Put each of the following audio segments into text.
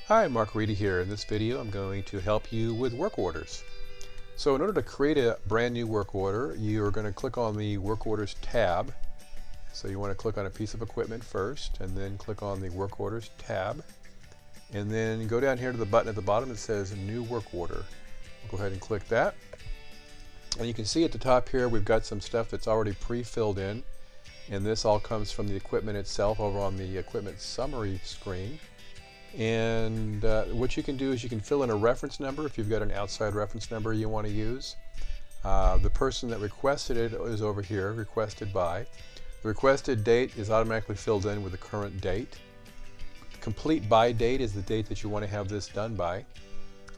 Hi, Mark Reedy here. In this video I'm going to help you with work orders. So in order to create a brand new work order, you're going to click on the Work Orders tab. So you want to click on a piece of equipment first and then click on the Work Orders tab. And then go down here to the button at the bottom that says New Work Order. Go ahead and click that. And you can see at the top here we've got some stuff that's already pre-filled in. And this all comes from the equipment itself over on the equipment summary screen. And what you can do is you can fill in a reference number if you've got an outside reference number you want to use. The person that requested it is over here, requested by. The requested date is automatically filled in with the current date. Complete by date is the date that you want to have this done by.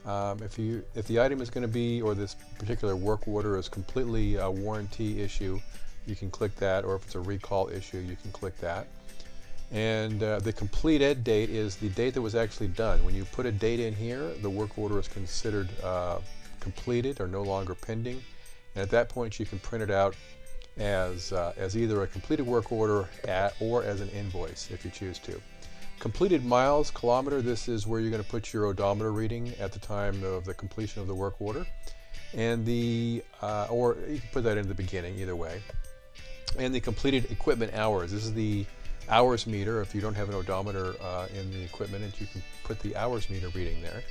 If the item is going to be, or this particular work order is completely a warranty issue, you can click that, or if it's a recall issue, you can click that. And the completed date is the date that was actually done. When you put a date in here, the work order is considered completed or no longer pending. And at that point, you can print it out as either a completed work order or as an invoice if you choose to. Completed miles, kilometer, this is where you're going to put your odometer reading at the time of the completion of the work order. And or you can put that in the beginning, either way. And the completed equipment hours, this is the hours meter. If you don't have an odometer in the equipment, and you can put the hours meter reading there.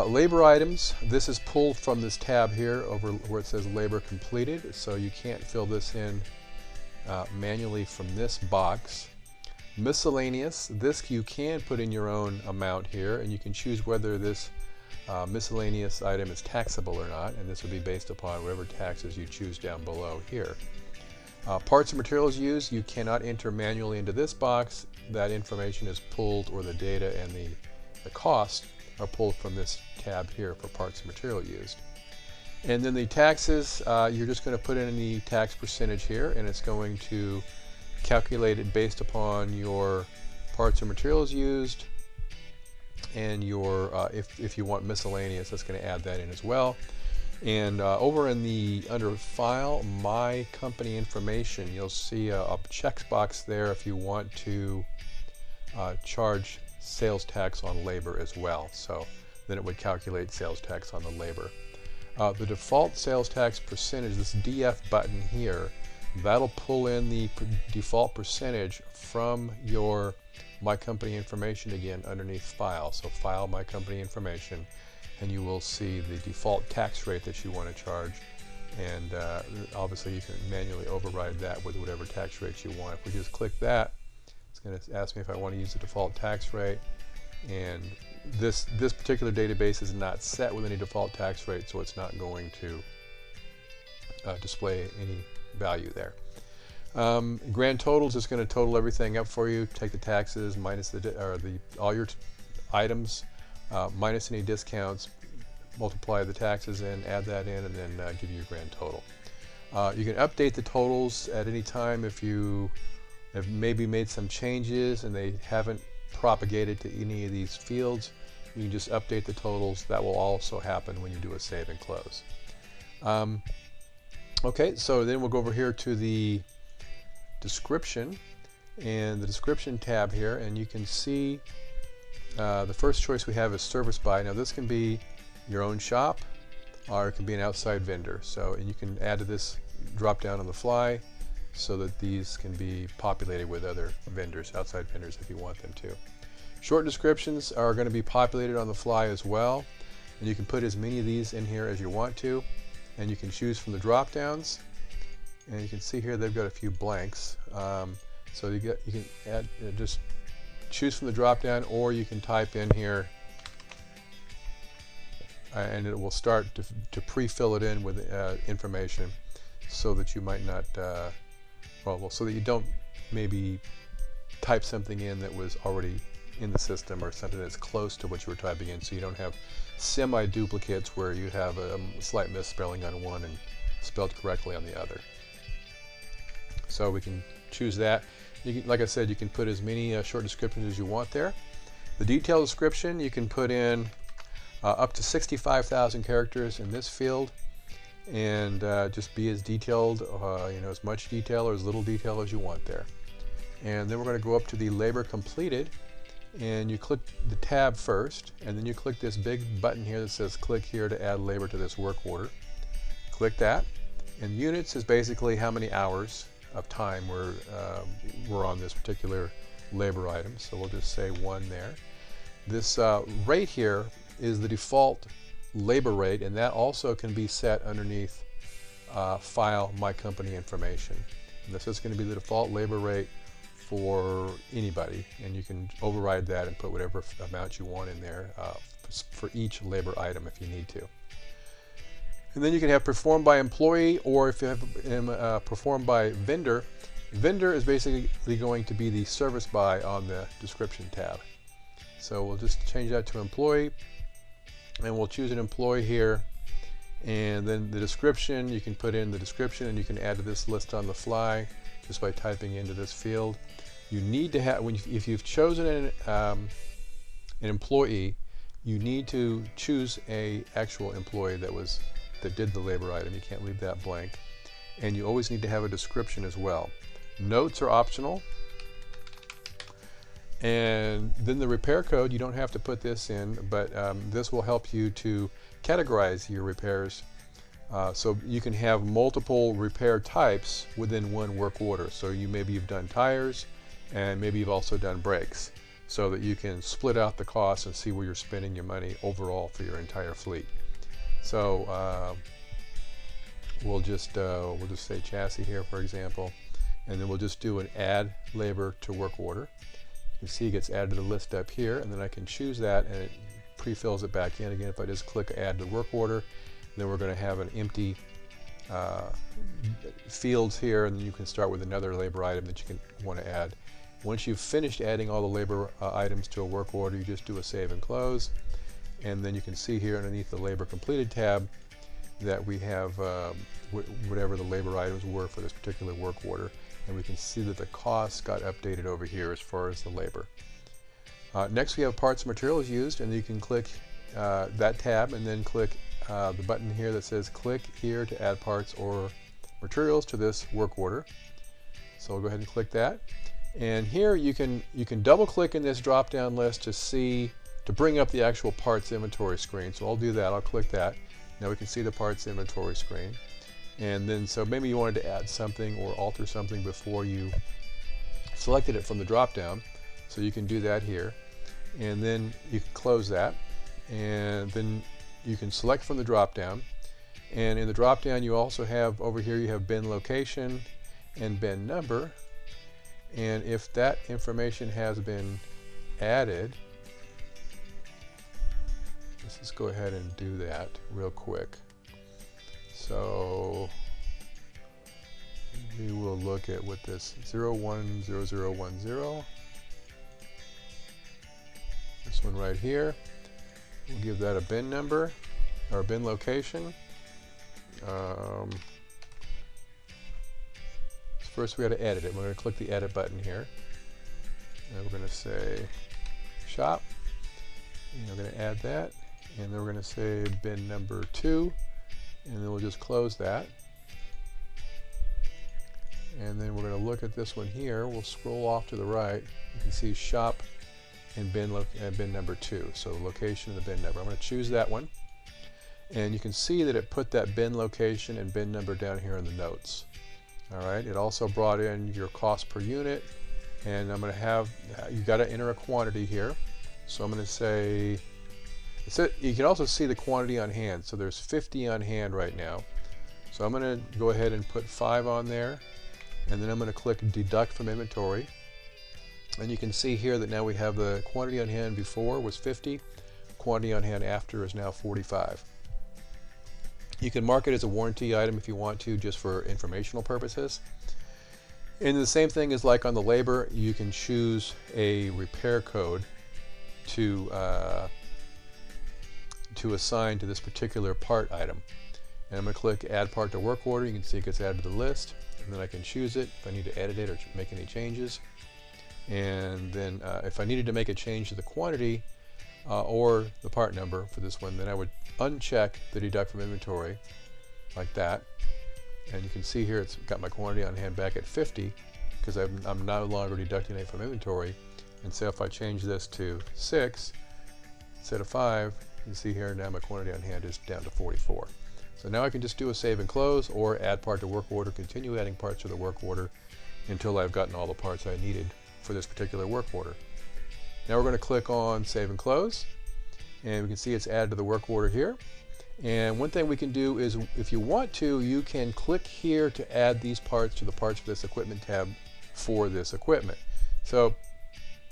Labor items, this is pulled from this tab here over where it says labor completed, so you can't fill this in manually from this box. Miscellaneous, this you can put in your own amount here, and you can choose whether this miscellaneous item is taxable or not, and this would be based upon whatever taxes you choose down below here. Parts and materials used, you cannot enter manually into this box. That information is pulled, or the data and the cost are pulled from this tab here for parts and material used. And then the taxes, you're just going to put in the tax percentage here, and it's going to calculate it based upon your parts and materials used, and your if you want miscellaneous, that's going to add that in as well. And over in the under File, My Company Information, you'll see a checkbox there if you want to charge sales tax on labor as well. So then it would calculate sales tax on the labor. The default sales tax percentage, this DF button here, that'll pull in the default percentage from your My Company Information again underneath File. So File, My Company Information, and you will see the default tax rate that you want to charge, and obviously you can manually override that with whatever tax rates you want. If we just click that, it's going to ask me if I want to use the default tax rate, and this particular database is not set with any default tax rate, so it's not going to display any value there. Grand totals is going to total everything up for you, take the taxes minus all your items, minus any discounts, multiply the taxes in, add that in, and then give you your grand total. You can update the totals at any time if you have maybe made some changes and they haven't propagated to any of these fields. You can just update the totals. That will also happen when you do a save and close. Okay, so then we'll go over here to the description, and the description tab here, and you can see the first choice we have is service by. Now this can be your own shop, or it can be an outside vendor. So, and you can add to this drop down on the fly so that these can be populated with other vendors, outside vendors, if you want them to. Short descriptions are going to be populated on the fly as well, and you can put as many of these in here as you want to, and you can choose from the drop downs, and you can see here they've got a few blanks. So you can add just choose from the drop down, or you can type in here and it will start to pre-fill it in with information, so that you might not so that you don't maybe type something in that was already in the system, or something that's close to what you were typing in, so you don't have semi-duplicates where you have a slight misspelling on one and spelled correctly on the other. So we can choose that. You can, like I said, you can put as many short descriptions as you want there. The detailed description, you can put in up to 65,000 characters in this field, and just be as detailed, as much detail or as little detail as you want there. And then we're going to go up to the labor completed, and you click the tab first, and then you click this big button here that says click here to add labor to this work order. Click that, and units is basically how many hours of time we're on this particular labor item, so we'll just say 1 there. This rate here is the default labor rate, and that also can be set underneath File My Company Information. And this is going to be the default labor rate for anybody, and you can override that and put whatever amount you want in there for each labor item if you need to. And then you can have performed by employee, or if you have performed by vendor. Vendor is basically going to be the service by on the description tab. So we'll just change that to employee, and we'll choose an employee here, and then the description, you can put in the description, and you can add to this list on the fly just by typing into this field. You need to have, if you've chosen an employee, you need to choose a actual employee that did the labor item. You can't leave that blank, and you always need to have a description as well. Notes are optional, and then the repair code, you don't have to put this in, but this will help you to categorize your repairs, so you can have multiple repair types within one work order. So maybe you've done tires, and maybe you've also done brakes, so that you can split out the costs and see where you're spending your money overall for your entire fleet. So we'll just say chassis here, for example, and then we'll just do an add labor to work order. You can see it gets added to the list up here, and then I can choose that, and it pre-fills it back in again. If I just click add to work order, then we're going to have an empty fields here, and then you can start with another labor item that you can want to add. Once you've finished adding all the labor items to a work order, you just do a save and close, and then you can see here underneath the labor completed tab that we have whatever the labor items were for this particular work order, and we can see that the costs got updated over here as far as the labor. Next we have parts and materials used, and you can click that tab and then click the button here that says click here to add parts or materials to this work order. So we'll go ahead and click that, and here you can double click in this drop down list to bring up the actual parts inventory screen. So I'll do that. I'll click that. Now we can see the parts inventory screen, and then so maybe you wanted to add something or alter something before you selected it from the drop down, so you can do that here, and then you can close that, and then you can select from the drop down, and in the drop down you also have over here, you have bin location and bin number, and if that information has been added, let's just go ahead and do that real quick. So we will look at what this 010010, this one right here, we'll give that a bin number or bin location. First we got to edit it. We're going to click the edit button here, and we're going to say shop, and we're going to add that, and then we're going to say bin number 2, and then we'll just close that. And then we're going to look at this one here. We'll scroll off to the right. You can see shop and bin number 2. So the location and the bin number. I'm going to choose that one. And you can see that it put that bin location and bin number down here in the notes. All right. It also brought in your cost per unit. And I'm going to have, you got to enter a quantity here. So I'm going to say, you can also see the quantity on hand. So there's 50 on hand right now. So I'm going to go ahead and put 5 on there. And then I'm going to click deduct from inventory. And you can see here that now we have the quantity on hand before was 50. Quantity on hand after is now 45. You can mark it as a warranty item if you want to, just for informational purposes. And the same thing is like on the labor, you can choose a repair code to assign to this particular part item. And I'm going to click add part to work order. You can see it gets added to the list, and then I can choose it if I need to edit it or make any changes. And then if I needed to make a change to the quantity or the part number for this one, then I would uncheck the deduct from inventory like that. And you can see here it's got my quantity on hand back at 50 because I'm no longer deducting it from inventory. And so if I change this to 6 instead of 5, you can see here now my quantity on hand is down to 44. So now I can just do a save and close, or add part to work order, continue adding parts to the work order until I've gotten all the parts I needed for this particular work order. Now we're going to click on save and close, and we can see it's added to the work order here. And one thing we can do is, if you want to, you can click here to add these parts to the parts for this equipment tab for this equipment. So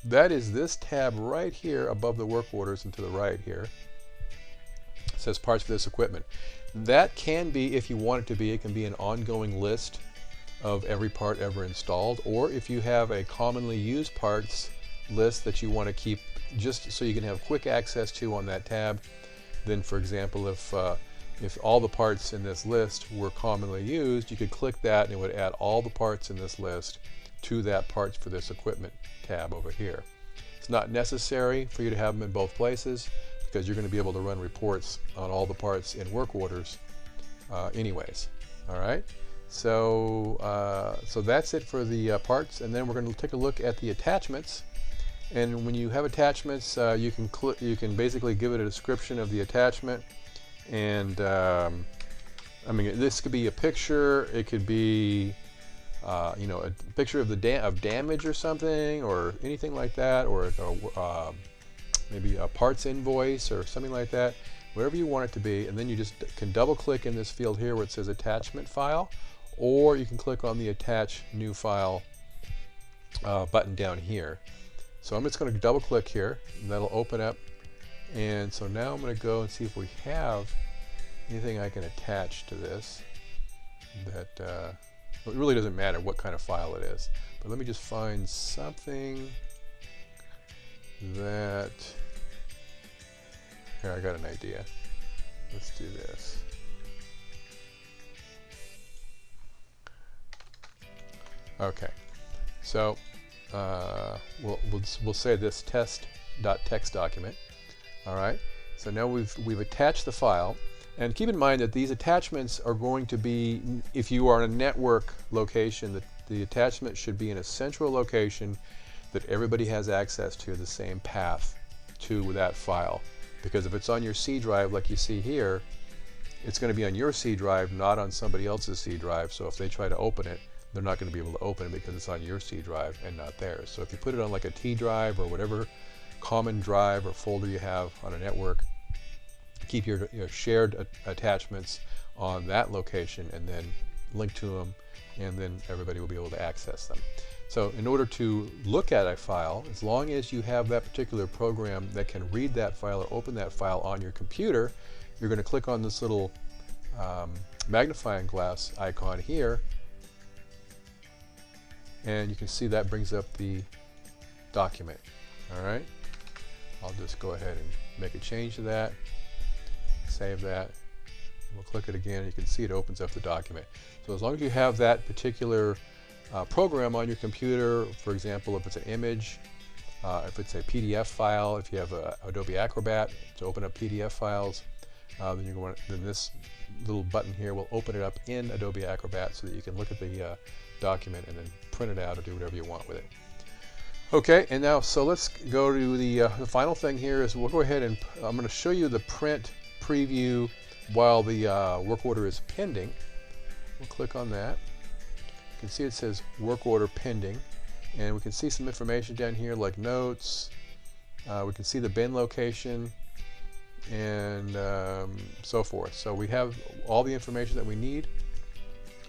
that is this tab right here above the work orders and to the right here. It says parts for this equipment. That can be, if you want it to be, it can be an ongoing list of every part ever installed, or if you have a commonly used parts list that you want to keep just so you can have quick access to on that tab, then for example, if all the parts in this list were commonly used, you could click that and it would add all the parts in this list to that parts for this equipment tab over here. It's not necessary for you to have them in both places, because you're going to be able to run reports on all the parts in work orders anyways. All right, so so that's it for the parts, and then we're going to take a look at the attachments. And when you have attachments, you can basically give it a description of the attachment, and I mean, this could be a picture, it could be you know, a picture of of damage or something, or anything like that, or maybe a parts invoice or something like that, whatever you want it to be. And then you just can double click in this field here where it says attachment file, or you can click on the attach new file button down here. So I'm just going to double click here, and that'll open up. And so now I'm going to go and see if we have anything I can attach to this that it really doesn't matter what kind of file it is, but let me just find something that, here, I got an idea. Let's do this. Okay, so we'll say this test.txt document. All right, so now we've attached the file. And keep in mind that these attachments are going to be, if you are in a network location, the attachment should be in a central location that everybody has access to, the same path to that file. Because if it's on your C drive, like you see here, it's going to be on your C drive, not on somebody else's C drive. So if they try to open it, they're not going to be able to open it because it's on your C drive and not theirs. So if you put it on like a T drive or whatever common drive or folder you have on a network, keep your shared attachments on that location and then link to them, and then everybody will be able to access them. So in order to look at a file, as long as you have that particular program that can read that file or open that file on your computer, you're going to click on this little magnifying glass icon here, and you can see that brings up the document. All right, I'll just go ahead and make a change to that. Save that. We'll click it again. You can see it opens up the document. So as long as you have that particular program on your computer, for example, if it's an image, if it's a PDF file, if you have Adobe Acrobat to open up PDF files, then this little button here will open it up in Adobe Acrobat so that you can look at the document and then print it out or do whatever you want with it. Okay, and now so let's go to the final thing here. Is we'll go ahead and I'm going to show you the print preview while the work order is pending. We'll click on that. You can see it says work order pending, and we can see some information down here like notes. We can see the bin location and so forth. So we have all the information that we need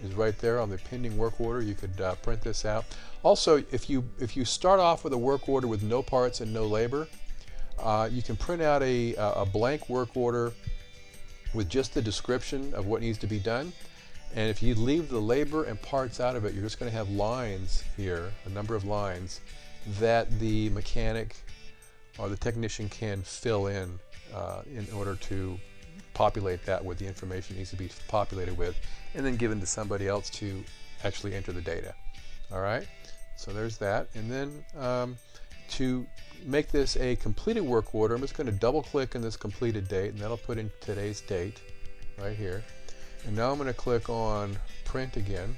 is right there on the pending work order. You could print this out. Also, if you start off with a work order with no parts and no labor, you can print out a blank work order with just the description of what needs to be done. And if you leave the labor and parts out of it, you're just going to have lines here, a number of lines that the mechanic or the technician can fill in order to populate that with the information it needs to be populated with, and then given to somebody else to actually enter the data. All right, so there's that. And then to make this a completed work order, I'm just going to double click on this completed date, and that'll put in today's date right here. And now I'm going to click on print again.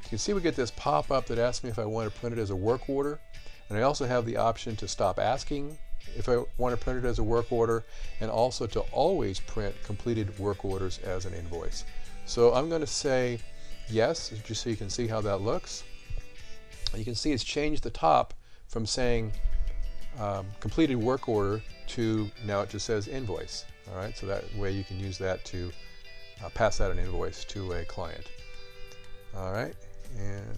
You can see we get this pop-up that asks me if I want to print it as a work order. And I also have the option to stop asking if I want to print it as a work order, and also to always print completed work orders as an invoice. So I'm going to say yes, just so you can see how that looks. You can see it's changed the top from saying completed work order to now it just says invoice. All right, so that way you can use that to pass out an invoice to a client. All right, and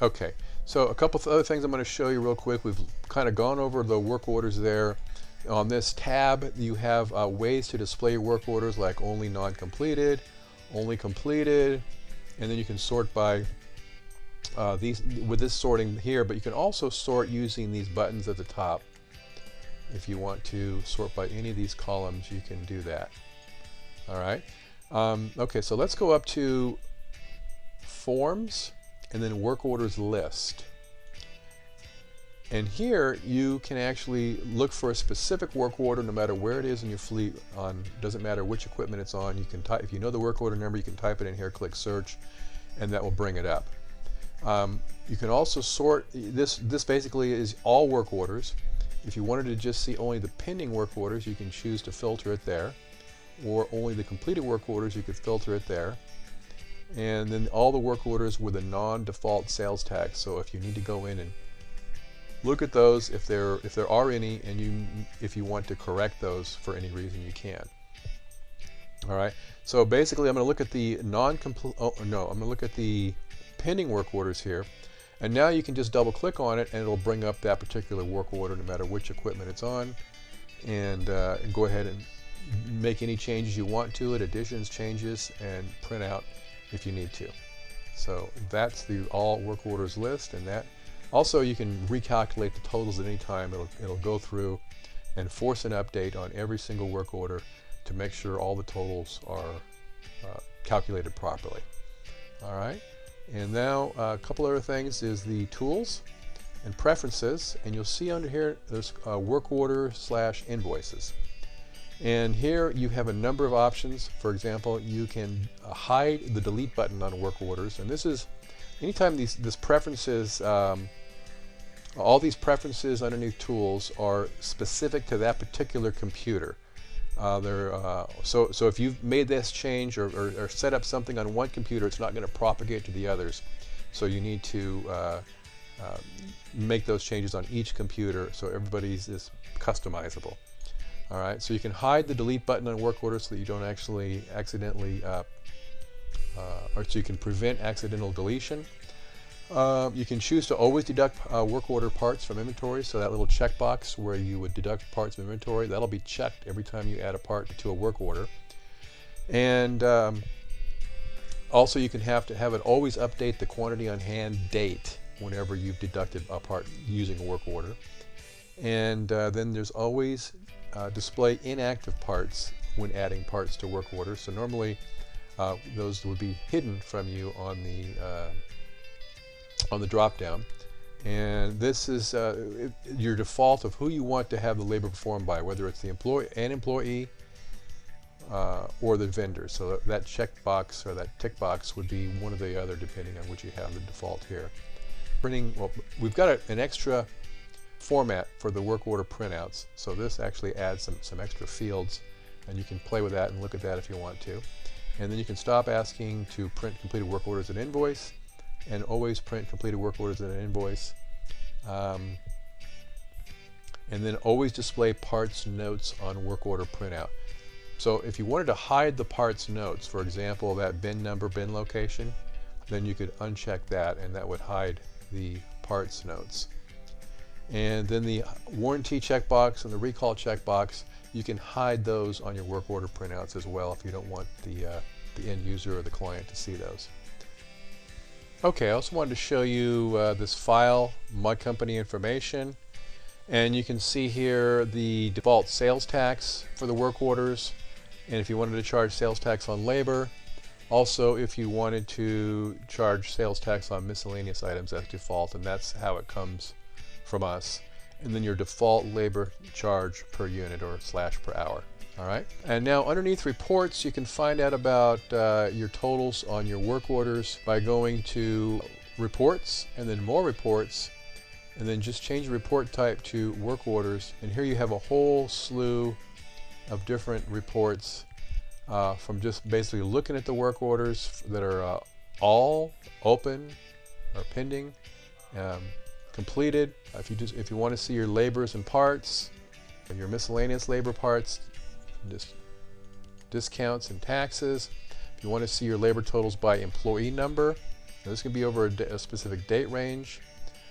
okay. So a couple of other things I'm going to show you real quick. We've kind of gone over the work orders there. On this tab, you have ways to display your work orders, like only non-completed, only completed, and then you can sort by these with this sorting here. But you can also sort using these buttons at the top. If you want to sort by any of these columns, you can do that. All right. Okay, so let's go up to Forms, and then Work Orders List. And here you can actually look for a specific work order no matter where it is in your fleet. Doesn't matter which equipment it's on. You can type, if you know the work order number, you can type it in here, click search, and that will bring it up. You can also sort, this basically is all work orders. If you wanted to just see only the pending work orders, you can choose to filter it there, or only the completed work orders, you could filter it there. And then all the work orders with a non-default sales tax. So if you need to go in and look at those, if there are any, and if you want to correct those for any reason, you can. All right. So basically, I'm going to look at the I'm going to look at the pending work orders here, and now you can just double-click on it, and it'll bring up that particular work order, no matter which equipment it's on, and go ahead and make any changes you want to it, additions, changes, and print out if you need to. So that's the all work orders list, and that also you can recalculate the totals at any time. It'll go through and force an update on every single work order to make sure all the totals are calculated properly. All right, and now a couple other things is the tools and preferences, and you'll see under here there's work order / invoices. And here you have a number of options. For example, you can hide the delete button on work orders, and this is anytime this preferences, all these preferences underneath tools are specific to that particular computer. So if you've made this change or set up something on one computer, it's not going to propagate to the others. So you need to make those changes on each computer so everybody's is customizable. All right, so you can hide the delete button on work orders so that you don't actually accidentally, or so you can prevent accidental deletion. You can choose to always deduct work order parts from inventory, so that little checkbox where you would deduct parts from inventory, that'll be checked every time you add a part to a work order. And also you can have it always update the quantity on hand date whenever you've deducted a part using a work order. And then there's always display inactive parts when adding parts to work orders. So normally those would be hidden from you on the drop down, and this is your default of who you want to have the labor performed by, whether it's the employee or the vendor. So that checkbox or that tick box would be one or the other depending on which you have the default here. Printing, well, we've got an extra format for the work order printouts, so this actually adds some extra fields, and you can play with that and look at that if you want to. And then you can stop asking to print completed work orders as an invoice, and always print completed work orders as an invoice, and then always display parts notes on work order printout. So if you wanted to hide the parts notes, for example that bin number, bin location, then you could uncheck that, and that would hide the parts notes. And then the warranty checkbox and the recall checkbox, you can hide those on your work order printouts as well if you don't want the end user or the client to see those. Okay, I also wanted to show you this file, My Company Information, and you can see here the default sales tax for the work orders, and if you wanted to charge sales tax on labor, also if you wanted to charge sales tax on miscellaneous items as default, and that's how it comes from us, and then your default labor charge per unit or / per hour. All right, and now underneath reports you can find out about your totals on your work orders by going to reports and then more reports, and then just change the report type to work orders, and here you have a whole slew of different reports from just basically looking at the work orders that are all open or pending, completed. If you want to see your labors and parts, your miscellaneous labor parts, just discounts and taxes. If you want to see your labor totals by employee number, now this can be over a specific date range.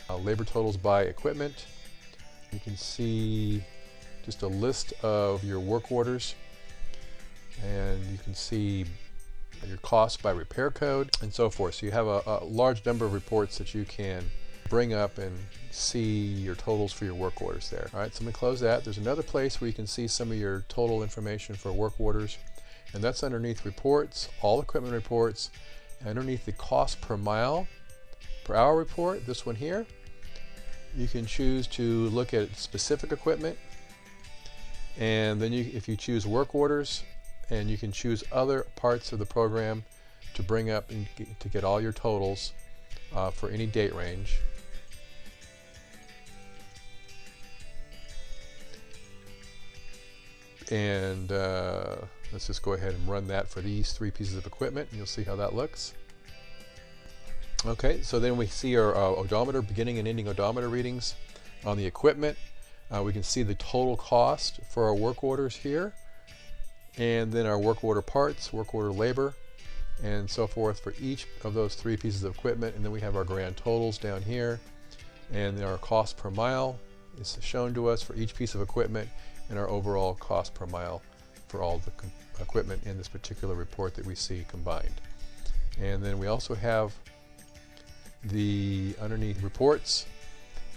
Labor totals by equipment. You can see just a list of your work orders, and you can see your costs by repair code and so forth. So you have a large number of reports that you can bring up and see your totals for your work orders there. All right, so I'm going to close that. There's another place where you can see some of your total information for work orders, and that's underneath reports, all equipment reports, and underneath the cost per mile per hour report, this one here. You can choose to look at specific equipment, and then if you choose work orders, and you can choose other parts of the program to bring up and to get all your totals for any date range. And let's just go ahead and run that for these 3 pieces of equipment, and you'll see how that looks. Okay, so then we see our odometer, beginning and ending odometer readings on the equipment. We can see the total cost for our work orders here, and then our work order parts, work order labor, and so forth for each of those 3 pieces of equipment. And then we have our grand totals down here, and then our cost per mile is shown to us for each piece of equipment, and our overall cost per mile for all the equipment in this particular report that we see combined. And then we also have the underneath reports,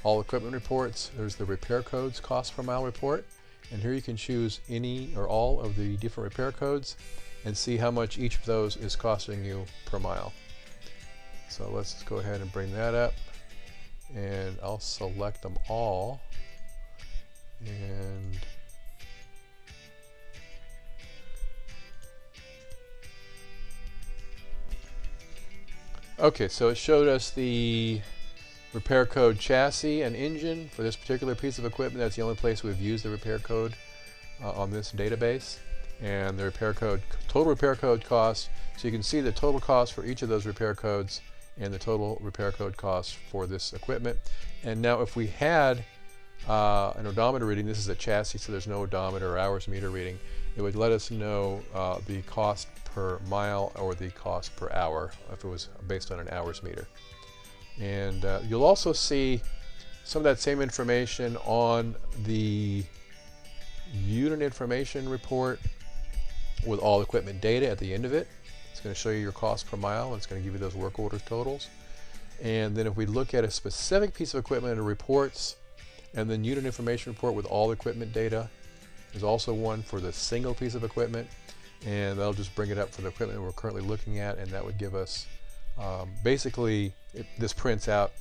all equipment reports. There's the repair codes cost per mile report, and here you can choose any or all of the different repair codes and see how much each of those is costing you per mile. So let's just go ahead and bring that up, and I'll select them all, and okay, so it showed us the repair code chassis and engine for this particular piece of equipment. That's the only place we've used the repair code on this database. And the repair code, total repair code cost. So you can see the total cost for each of those repair codes and the total repair code cost for this equipment. And now if we had an odometer reading, this is a chassis, so there's no odometer or hours meter reading, it would let us know the cost per mile or the cost per hour if it was based on an hours meter. And you'll also see some of that same information on the unit information report with all equipment data at the end of it. It's going to show you your cost per mile, and it's going to give you those work order totals. And then if we look at a specific piece of equipment and reports, and then unit information report with all equipment data, there's also one for the single piece of equipment, and that'll just bring it up for the equipment we're currently looking at, and that would give us basically this prints out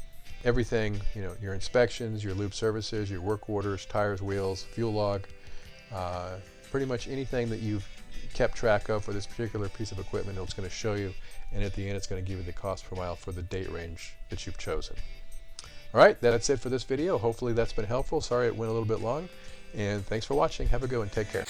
everything, you know, your inspections, your lube services, your work orders, tires, wheels, fuel log, pretty much anything that you've kept track of for this particular piece of equipment. It's going to show you, and at the end it's going to give you the cost per mile for the date range that you've chosen. All right, that's it for this video. Hopefully that's been helpful. Sorry it went a little bit long, and thanks for watching. Have a good one. Take care.